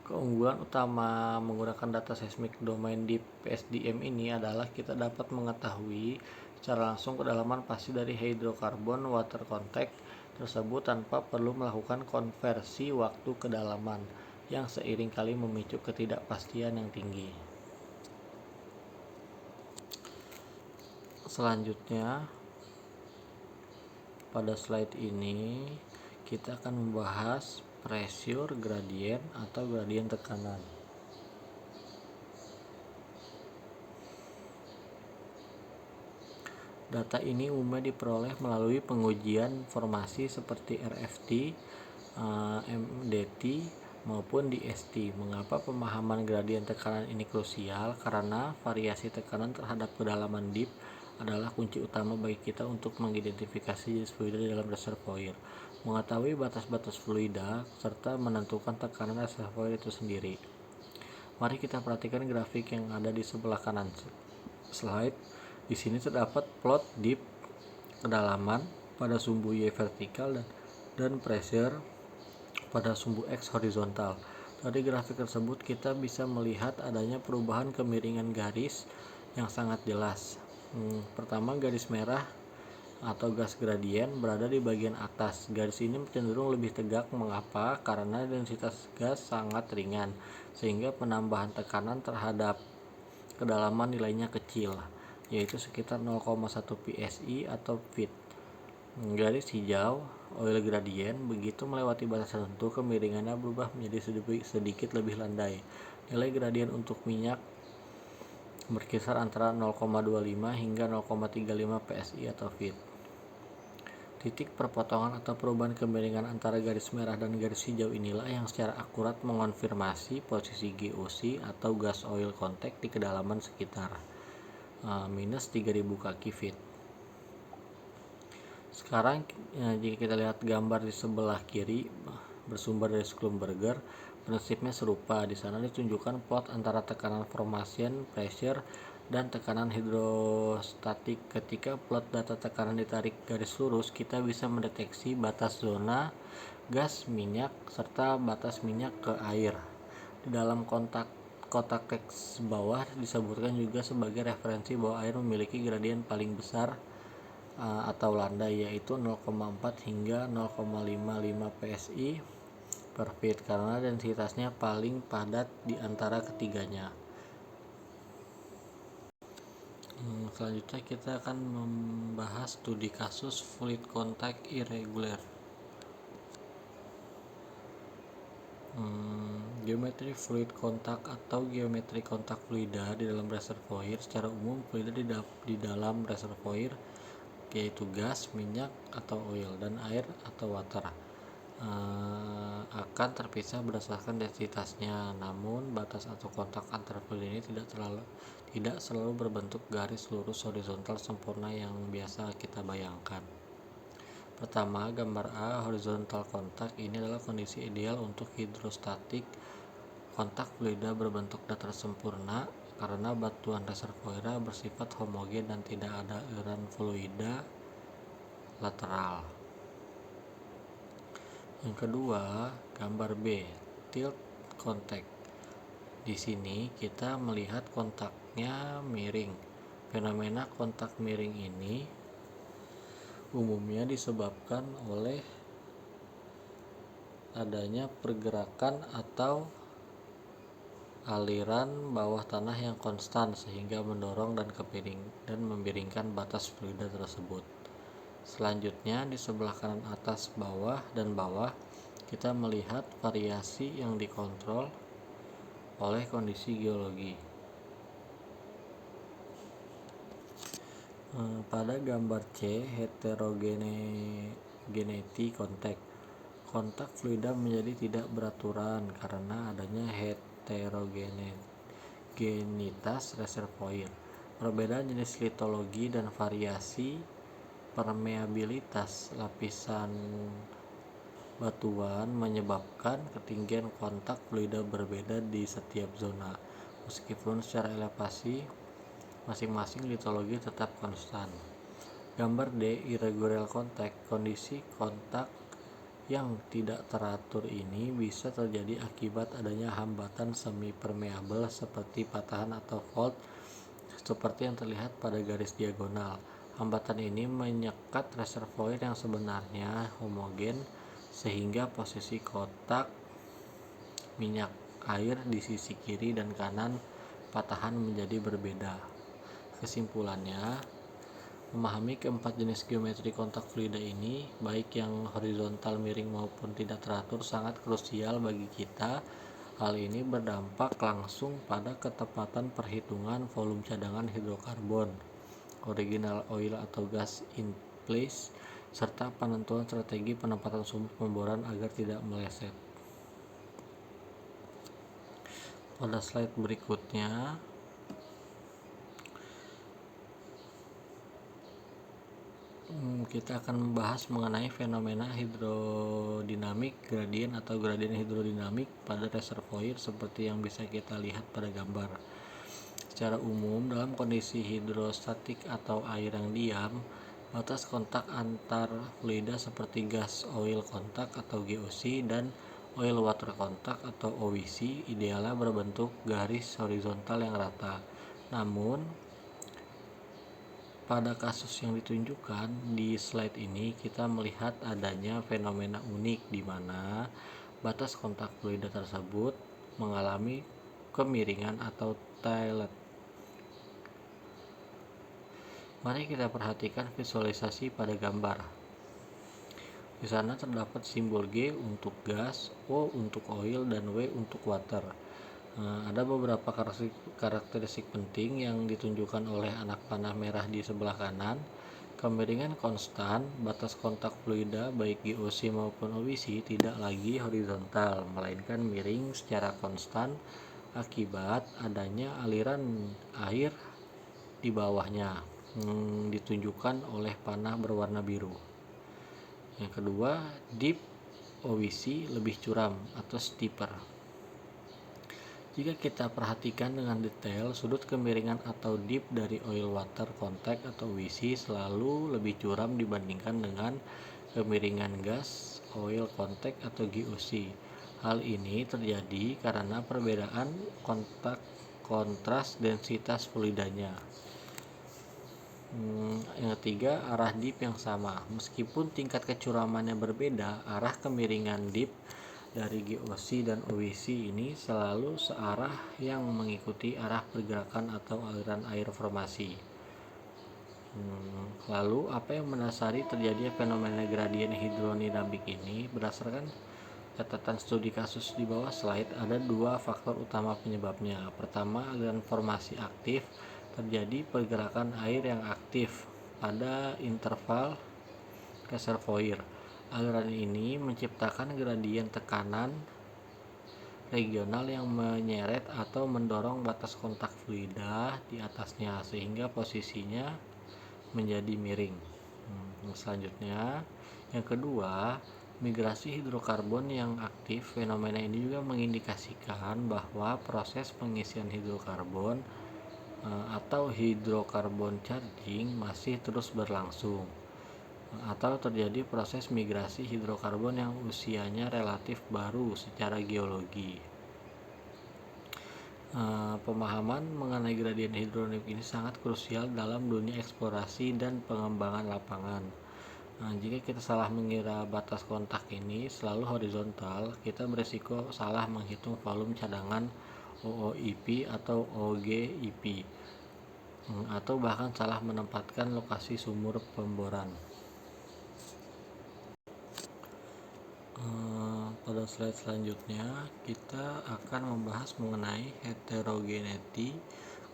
Keunggulan utama menggunakan data seismik domain di PSDM ini adalah kita dapat mengetahui secara langsung kedalaman pasti dari hidrokarbon water contact tersebut tanpa perlu melakukan konversi waktu kedalaman yang seiring kali memicu ketidakpastian yang tinggi. Selanjutnya, pada slide ini kita akan membahas pressure gradient atau gradien tekanan. Data ini umumnya diperoleh melalui pengujian formasi seperti RFT, MDT, maupun DST. Mengapa pemahaman gradien tekanan ini krusial? Karena variasi tekanan terhadap kedalaman deep adalah kunci utama bagi kita untuk mengidentifikasi jenis fluida di dalam reservoir, mengetahui batas-batas fluida, serta menentukan tekanan reservoir itu sendiri. Mari kita perhatikan grafik yang ada di sebelah kanan slide. Di sini terdapat plot deep kedalaman pada sumbu Y vertikal dan pressure pada sumbu X horizontal. Dari grafik tersebut kita bisa melihat adanya perubahan kemiringan garis yang sangat jelas. Pertama, garis merah atau gas gradien berada di bagian atas. Garis ini cenderung lebih tegak. Mengapa? Karena densitas gas sangat ringan, sehingga penambahan tekanan terhadap kedalaman nilainya kecil, yaitu sekitar 0,1 psi atau feet. Garis hijau oil gradient begitu melewati batas tertentu kemiringannya berubah menjadi sedikit lebih landai. Nilai gradien untuk minyak berkisar antara 0,25 hingga 0,35 psi atau feet. Titik perpotongan atau perubahan kemiringan antara garis merah dan garis hijau inilah yang secara akurat mengonfirmasi posisi GOC atau gas oil contact di kedalaman sekitar minus 3000 kaki feet. Sekarang jika kita lihat gambar di sebelah kiri bersumber dari Schlumberger, prinsipnya serupa. Di sana ditunjukkan plot antara tekanan formation, pressure, dan tekanan hidrostatik. Ketika plot data tekanan ditarik garis lurus, kita bisa mendeteksi batas zona gas minyak serta batas minyak ke air. Di dalam kotak teks bawah disebutkan juga sebagai referensi bahwa air memiliki gradien paling besar atau landai, yaitu 0,4 hingga 0,55 psi per feet karena densitasnya paling padat di antara ketiganya. Selanjutnya kita akan membahas studi kasus fluid contact irregular. Geometri fluid contact atau geometri kontak fluida di dalam reservoir. Secara umum, fluida di dalam reservoir yaitu gas, minyak atau oil, dan air atau water akan terpisah berdasarkan densitasnya. Namun batas atau kontak antar fluid ini tidak selalu berbentuk garis lurus horizontal sempurna yang biasa kita bayangkan. Pertama, gambar A, horizontal contact. Ini adalah kondisi ideal untuk hidrostatik. Kontak fluida berbentuk datar sempurna karena batuan reservoir bersifat homogen dan tidak ada aliran fluida lateral. Yang kedua, gambar B, tilt contact. Di sini kita melihat kontaknya miring. Fenomena kontak miring ini umumnya disebabkan oleh adanya pergerakan atau aliran bawah tanah yang konstan sehingga mendorong dan membiringkan batas fluida tersebut. Selanjutnya di sebelah kanan atas, bawah, dan bawah kita melihat variasi yang dikontrol oleh kondisi geologi. Pada gambar C, heterogeneity contact. Kontak fluida menjadi tidak beraturan karena adanya heterogenitas reservoir, perbedaan jenis litologi, dan variasi permeabilitas lapisan batuan menyebabkan ketinggian kontak fluida berbeda di setiap zona. Meskipun secara elevasi masing-masing litologi tetap konstan. Gambar D, irregular contact. Kondisi kontak yang tidak teratur ini bisa terjadi akibat adanya hambatan semi permeabel seperti patahan atau fault, seperti yang terlihat pada garis diagonal. Hambatan ini menyekat reservoir yang sebenarnya homogen, sehingga posisi kotak minyak air di sisi kiri dan kanan patahan menjadi berbeda. Kesimpulannya, memahami keempat jenis geometri kontak fluida ini, baik yang horizontal, miring maupun tidak teratur, sangat krusial bagi kita. Hal ini berdampak langsung pada ketepatan perhitungan volume cadangan hidrokarbon, original oil atau gas in place, serta penentuan strategi penempatan sumur pemboran agar tidak meleset. Pada slide berikutnya, kita akan membahas mengenai fenomena hidrodinamik gradien atau gradien hidrodinamik pada reservoir seperti yang bisa kita lihat pada gambar. Secara umum, dalam kondisi hidrostatik atau air yang diam, batas kontak antar fluida seperti gas oil kontak atau GOC dan oil water kontak atau OWC idealnya berbentuk garis horizontal yang rata. Namun, pada kasus yang ditunjukkan di slide ini, kita melihat adanya fenomena unik di mana batas kontak fluida tersebut mengalami kemiringan atau tilt. Mari kita perhatikan visualisasi pada gambar. Di sana terdapat simbol G untuk gas, O untuk oil, dan W untuk water. Ada beberapa karakteristik penting yang ditunjukkan oleh anak panah merah di sebelah kanan. Kemiringan konstan, batas kontak fluida baik GOC maupun OWC tidak lagi horizontal, melainkan miring secara konstan akibat adanya aliran air di bawahnya, ditunjukkan oleh panah berwarna biru. Yang kedua, deep OWC lebih curam atau steeper. Jika kita perhatikan dengan detail, sudut kemiringan atau dip dari oil water contact atau OWC selalu lebih curam dibandingkan dengan kemiringan gas oil contact atau GOC. Hal ini terjadi karena perbedaan kontras densitas fluidanya. Yang ketiga, arah dip yang sama. Meskipun tingkat kecuramannya berbeda, arah kemiringan dip dari GOC dan OWC ini selalu searah yang mengikuti arah pergerakan atau aliran air formasi. Lalu, apa yang mendasari terjadinya fenomena gradien hidrodinamik ini? Berdasarkan catatan studi kasus di bawah slide, ada dua faktor utama penyebabnya. Pertama, aliran formasi aktif. Terjadi pergerakan air yang aktif pada interval reservoir. Aliran ini menciptakan gradien tekanan regional yang menyeret atau mendorong batas kontak fluida di atasnya sehingga posisinya menjadi miring. Selanjutnya, yang kedua, migrasi hidrokarbon yang aktif. Fenomena ini juga mengindikasikan bahwa proses pengisian hidrokarbon atau hidrokarbon charging masih terus berlangsung, atau terjadi proses migrasi hidrokarbon yang usianya relatif baru secara geologi. Pemahaman mengenai gradien hidrodinamik ini sangat krusial dalam dunia eksplorasi dan pengembangan lapangan. Jika kita salah mengira batas kontak ini selalu horizontal, kita berisiko salah menghitung volume cadangan OOIP atau OGIP, atau bahkan salah menempatkan lokasi sumur pemboran. Pada slide selanjutnya, kita akan membahas mengenai heterogeneity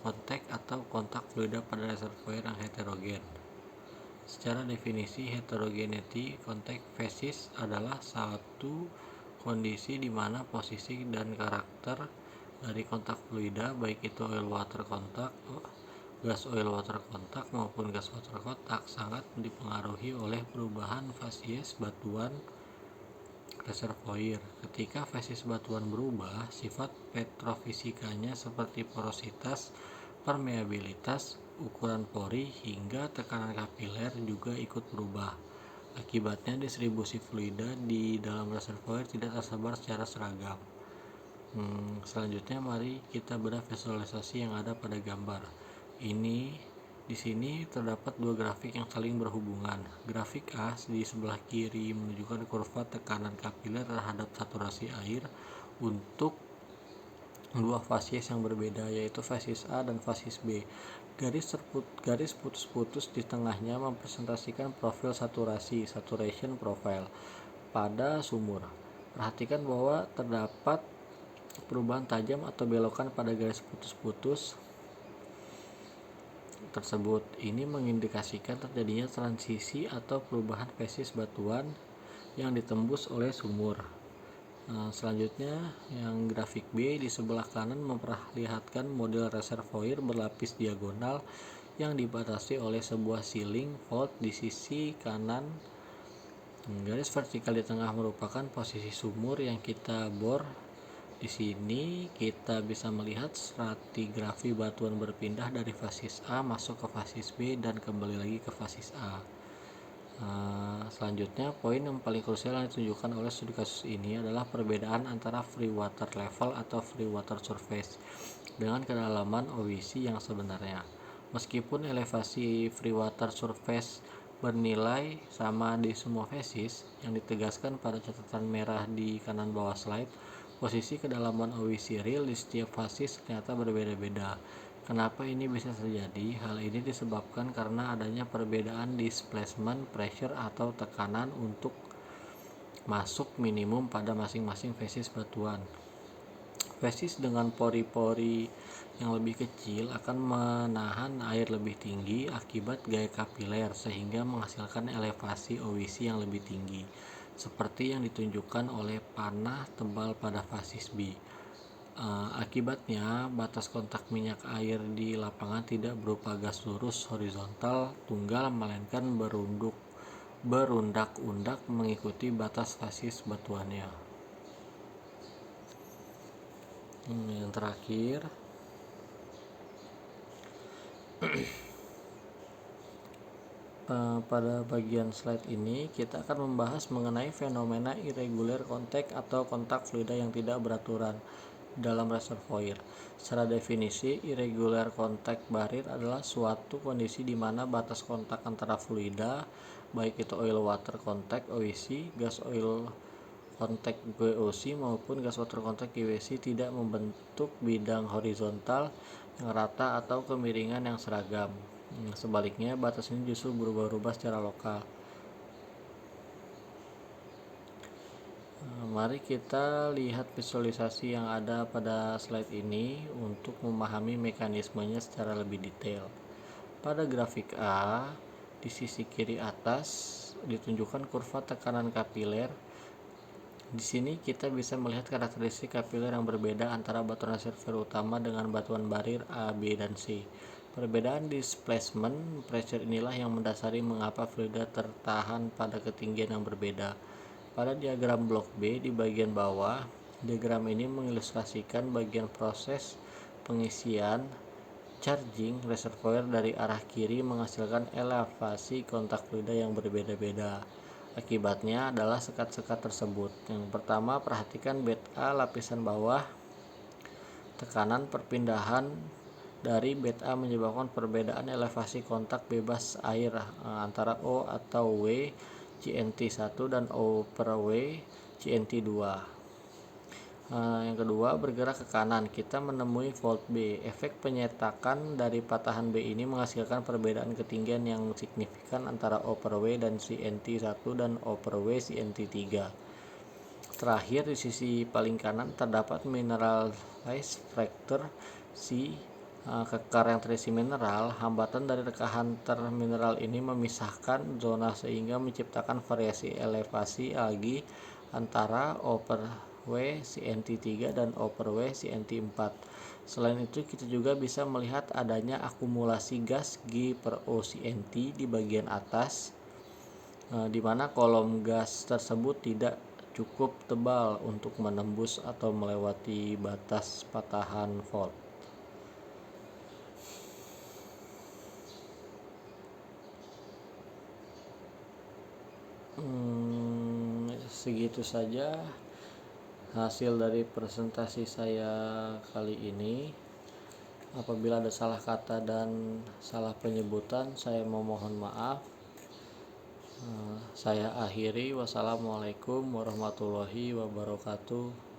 kontak atau kontak fluida pada reservoir yang heterogen. Secara definisi, heterogeneity kontak phases adalah satu kondisi di mana posisi dan karakter dari kontak fluida, baik itu oil water kontak, gas oil water kontak maupun gas water kontak, sangat dipengaruhi oleh perubahan fasies batuan reservoir. Ketika fasies batuan berubah, sifat petrofisikanya seperti porositas, permeabilitas, ukuran pori, hingga tekanan kapiler juga ikut berubah. Akibatnya distribusi fluida di dalam reservoir tidak tersebar secara seragam. Selanjutnya mari kita bedah visualisasi yang ada pada gambar. Di sini terdapat dua grafik yang saling berhubungan. Grafik A di sebelah kiri menunjukkan kurva tekanan kapiler terhadap saturasi air untuk dua fases yang berbeda, yaitu fases A dan fases B. Garis putus-putus di tengahnya mempresentasikan profil saturasi (saturation profile) pada sumur. Perhatikan bahwa terdapat perubahan tajam atau belokan pada garis putus-putus tersebut. Ini mengindikasikan terjadinya transisi atau perubahan fases batuan yang ditembus oleh sumur. Selanjutnya yang grafik B di sebelah kanan memperlihatkan model reservoir berlapis diagonal yang dibatasi oleh sebuah ceiling vault di sisi kanan. Garis vertikal di tengah merupakan posisi sumur yang kita bor. Di sini kita bisa melihat stratigrafi batuan berpindah dari fases A masuk ke fases B dan kembali lagi ke fases A. Selanjutnya, poin yang paling krusial yang ditunjukkan oleh studi kasus ini adalah perbedaan antara free water level atau free water surface dengan kedalaman OWC yang sebenarnya. Meskipun elevasi free water surface bernilai sama di semua fases, yang ditegaskan pada catatan merah di kanan bawah slide, posisi kedalaman OWC real di setiap fases ternyata berbeda-beda. Kenapa ini bisa terjadi? Hal ini disebabkan karena adanya perbedaan displacement pressure atau tekanan untuk masuk minimum pada masing-masing fases batuan. Fases dengan pori-pori yang lebih kecil akan menahan air lebih tinggi akibat gaya kapiler sehingga menghasilkan elevasi OWC yang lebih tinggi, seperti yang ditunjukkan oleh panah tebal pada fases B. Akibatnya batas kontak minyak air di lapangan tidak berupa gas lurus horizontal tunggal, melainkan berundak-undak mengikuti batas fases batuannya. Yang terakhir, pada bagian slide ini kita akan membahas mengenai fenomena irregular contact atau kontak fluida yang tidak beraturan dalam reservoir. Secara definisi, irregular contact barir adalah suatu kondisi di mana batas kontak antara fluida, baik itu oil water contact (OWC), gas oil contact (GOC) maupun gas water contact (GWC) tidak membentuk bidang horizontal yang rata atau kemiringan yang seragam. Sebaliknya, batas ini justru berubah-ubah secara lokal. Mari kita lihat visualisasi yang ada pada slide ini untuk memahami mekanismenya secara lebih detail. Pada grafik A, di sisi kiri atas ditunjukkan kurva tekanan kapiler. Di sini kita bisa melihat karakteristik kapiler yang berbeda antara batuan reservoir utama dengan batuan barir A, B, dan C. Perbedaan displacement pressure inilah yang mendasari mengapa fluida tertahan pada ketinggian yang berbeda. Pada diagram blok B di bagian bawah, diagram ini mengilustrasikan bagian proses pengisian charging reservoir dari arah kiri menghasilkan elevasi kontak fluida yang berbeda-beda. Akibatnya adalah sekat-sekat tersebut. Yang pertama, perhatikan bed A lapisan bawah. Tekanan perpindahan dari bed A menyebabkan perbedaan elevasi kontak bebas air antara O atau W CNT1 dan O per W CNT2. Yang kedua, bergerak ke kanan, kita menemui fault B. Efek penyetakan dari patahan B ini menghasilkan perbedaan ketinggian yang signifikan antara O per W dan CNT1 dan O per W CNT3. Terakhir, di sisi paling kanan terdapat mineralized fracture C. Kekar yang terisi mineral, hambatan dari rekahan termineral ini memisahkan zona sehingga menciptakan variasi elevasi lagi antara O per W CNT3 dan O per W CNT4. Selain itu, kita juga bisa melihat adanya akumulasi gas G per O CNT di bagian atas, di mana kolom gas tersebut tidak cukup tebal untuk menembus atau melewati batas patahan fault. Segitu saja hasil dari presentasi saya kali ini. Apabila ada salah kata dan salah penyebutan, saya memohon maaf. Saya akhiri. Wassalamualaikum warahmatullahi wabarakatuh.